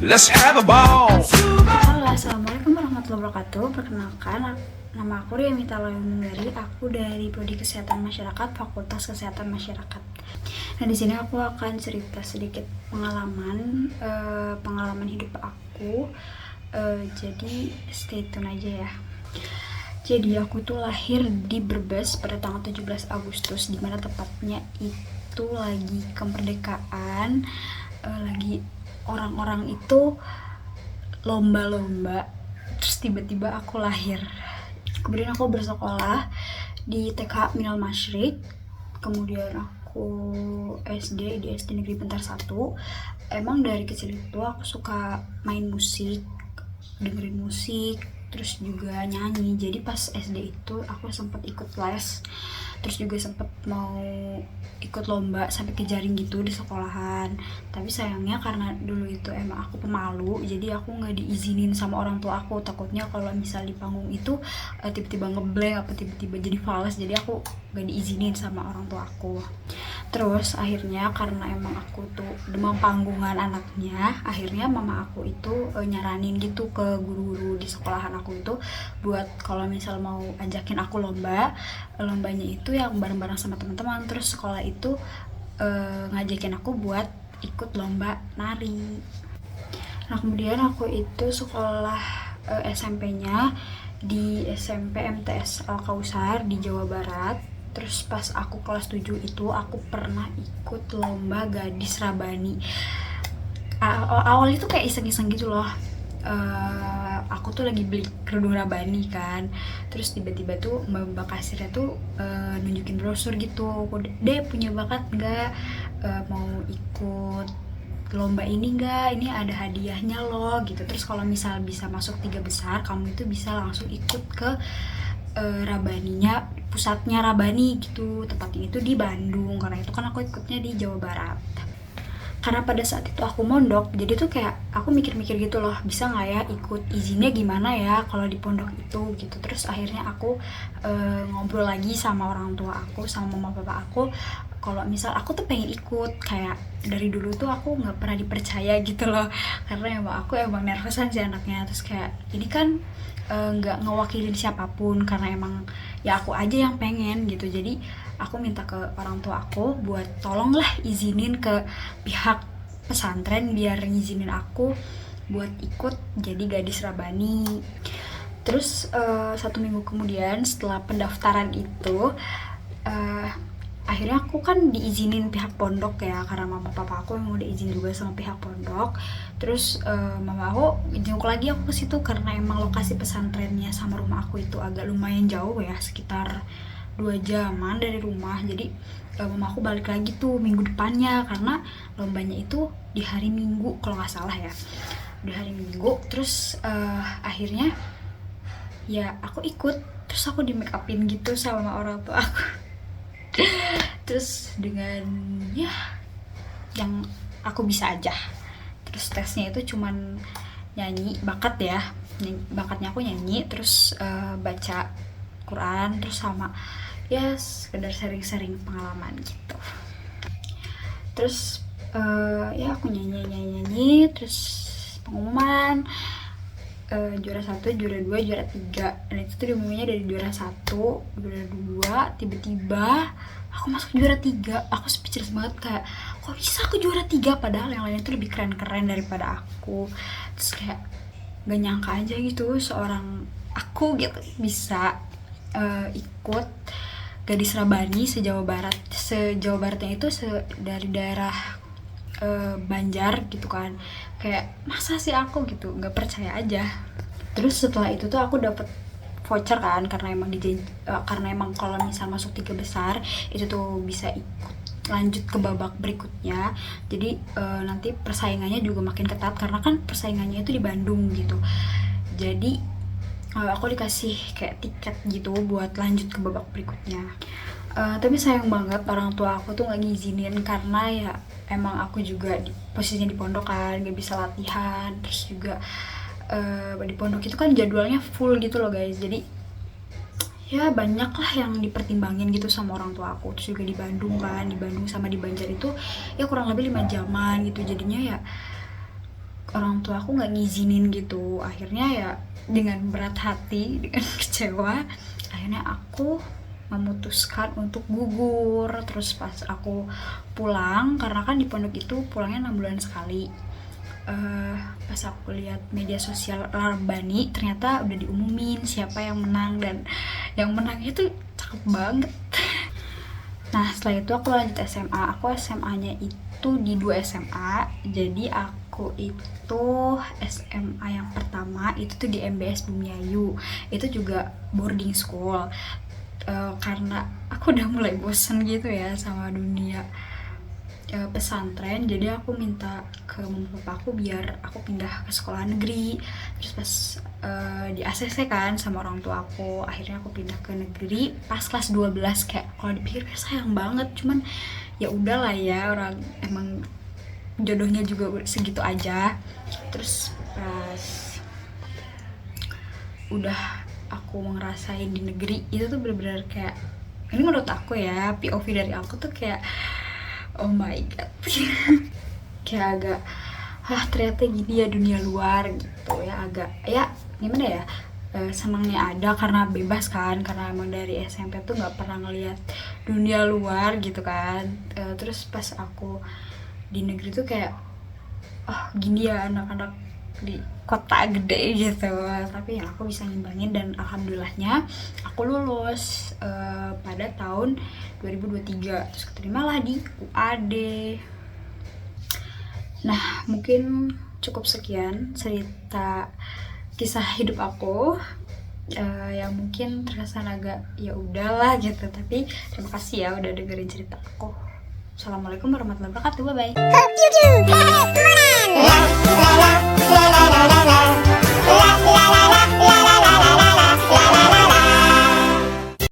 Let's have a ball. Halo, assalamualaikum warahmatullahi wabarakatuh. Perkenalkan, nama aku Ria Mita Loyongari. Aku dari Prodi Kesehatan Masyarakat, Fakultas Kesehatan Masyarakat. Nah, di sini aku akan cerita sedikit pengalaman hidup aku. Jadi stay tune aja ya. Jadi aku tuh lahir di Brebes pada tanggal 17 Agustus, dimana tepatnya itu lagi kemerdekaan, lagi orang-orang itu lomba-lomba. Terus tiba-tiba aku lahir. Kemudian aku bersekolah di TK Minal Masyrik. Kemudian aku SD di SD Negeri Bentar 1. Emang dari kecil itu aku suka main musik, dengerin musik, terus juga nyanyi. Jadi pas SD itu aku sempat ikut les, terus juga sempat mau ikut lomba sampai ke jaring gitu di sekolahan. Tapi sayangnya karena dulu itu emang aku pemalu, jadi aku nggak diizinin sama orang tua aku. Takutnya kalau misal di panggung itu tiba-tiba ngeblank apa tiba-tiba jadi fals, jadi aku nggak diizinin sama orang tua aku. Terus akhirnya karena emang aku tuh demam panggungan anaknya, akhirnya mama aku itu nyaranin gitu ke guru-guru di sekolahan aku itu buat kalau misal mau ajakin aku lombanya itu yang bareng-bareng sama teman-teman. Terus sekolah itu ngajakin aku buat ikut lomba nari. Nah, kemudian aku itu sekolah SMP-nya di SMP MTS Al Kausar di Jawa Barat. Terus pas aku kelas 7 itu aku pernah ikut lomba gadis Rabani. Awalnya tuh kayak iseng-iseng gitu loh. Aku tuh lagi beli kerudung Rabani kan, terus tiba-tiba tuh mbak kasirnya tuh nunjukin brosur gitu, deh punya bakat nggak, mau ikut lomba ini nggak, ini ada hadiahnya loh gitu. Terus kalau misal bisa masuk 3 besar kamu itu bisa langsung ikut ke Rabaninya, pusatnya Rabani gitu, tempatnya itu di Bandung. Karena itu kan aku ikutnya di Jawa Barat. Karena pada saat itu aku mondok, jadi tuh kayak aku mikir-mikir gitu loh, bisa nggak ya ikut, izinnya gimana ya kalau di pondok itu gitu. Terus akhirnya aku ngobrol lagi sama orang tua aku, sama mama papa aku, kalau misal aku tuh pengen ikut. Kayak dari dulu tuh aku nggak pernah dipercaya gitu loh, karena emang nervousan sih anaknya. Terus kayak ini kan nggak ngewakilin siapapun, karena emang ya aku aja yang pengen gitu. Jadi aku minta ke orang tua aku buat tolonglah izinin ke pihak pesantren biar ngizinin aku buat ikut jadi gadis Rabani. Terus 1 minggu kemudian setelah pendaftaran itu akhirnya aku kan diizinin pihak pondok ya, karena mama papa aku yang udah izin juga sama pihak pondok. Terus mama aku jenguk lagi aku ke situ, karena emang lokasi pesantrennya sama rumah aku itu agak lumayan jauh ya, sekitar 2 jaman dari rumah. Jadi mama aku balik lagi tuh minggu depannya, karena lombanya itu di hari Minggu kalau nggak salah ya, di hari Minggu. Terus akhirnya ya aku ikut. Terus aku di make upin gitu sama orang tua aku. Terus dengan ya yang aku bisa aja. Terus tesnya itu cuman nyanyi, bakat ya, bakatnya aku nyanyi, terus baca Quran, terus sama ya sekedar sharing-sharing pengalaman gitu. Terus ya aku nyanyi, terus pengumuman juara 1, juara 2, juara 3. Dan itu tuh diumuminnya dari juara 1, juara 2, tiba-tiba aku masuk juara 3. Aku speechless banget, kayak kok bisa aku juara 3 padahal yang lain tuh lebih keren-keren daripada aku. Terus kayak gak nyangka aja gitu seorang aku gitu bisa ikut gadis Rabani se-Jawa Barat. Se-Jawa Baratnya itu dari daerah Banjar gitu kan. Kayak masa sih aku gitu, nggak percaya aja. Terus setelah itu tuh aku dapet voucher kan, karena emang kalau misal masuk 3 besar itu tuh bisa ikut lanjut ke babak berikutnya. Jadi nanti persaingannya juga makin ketat, karena kan persaingannya itu di Bandung gitu. Jadi aku dikasih kayak tiket gitu buat lanjut ke babak berikutnya. Tapi sayang banget orang tua aku tuh nggak ngizinin, karena ya emang aku juga posisinya di pondok kan, nggak bisa latihan. Terus juga di pondok itu kan jadwalnya full gitu loh guys. Jadi ya banyak lah yang dipertimbangin gitu sama orang tua aku. Terus juga di Bandung kan, di Bandung sama di Banjar itu ya kurang lebih 5 jaman gitu. Jadinya ya orang tua aku nggak ngizinin gitu. Akhirnya ya dengan berat hati, dengan kecewa, akhirnya aku memutuskan untuk gugur. Terus pas aku pulang, karena kan di pondok itu pulangnya 6 bulan sekali, pas aku lihat media sosial Larbani, ternyata udah diumumin siapa yang menang, dan yang menang itu cakep banget. Nah setelah itu aku lanjut SMA. Aku SMA-nya itu di 2 SMA. Jadi aku itu SMA yang pertama itu tuh di MBS Bumiayu. Itu juga boarding school. Karena aku udah mulai bosen gitu ya sama dunia pesantren, jadi aku minta ke mama papa aku biar aku pindah ke sekolah negeri. Terus pas di ACC kan sama orang tua aku, akhirnya aku pindah ke negeri pas kelas 12. Kayak kalau dipikir sayang banget, cuman ya udahlah ya, orang emang jodohnya juga segitu aja. Terus pas udah aku ngerasain di negeri itu tuh bener-bener kayak, ini menurut aku ya, POV dari aku tuh kayak oh my god kayak agak ternyata gini ya dunia luar gitu ya. Agak ya gimana ya, senangnya ada karena bebas kan, karena emang dari SMP tuh nggak pernah ngeliat dunia luar gitu kan. Terus pas aku di negeri tuh kayak gini ya anak-anak di kota gede gitu. Tapi ya aku bisa ngimbangin, dan alhamdulillahnya aku lulus pada tahun 2023. Terus keterimalah di UAD. Nah mungkin cukup sekian cerita kisah hidup aku, yang mungkin terkesan agak ya udahlah gitu, tapi terima kasih ya udah dengerin cerita aku. Assalamualaikum warahmatullahi wabarakatuh. Bye bye.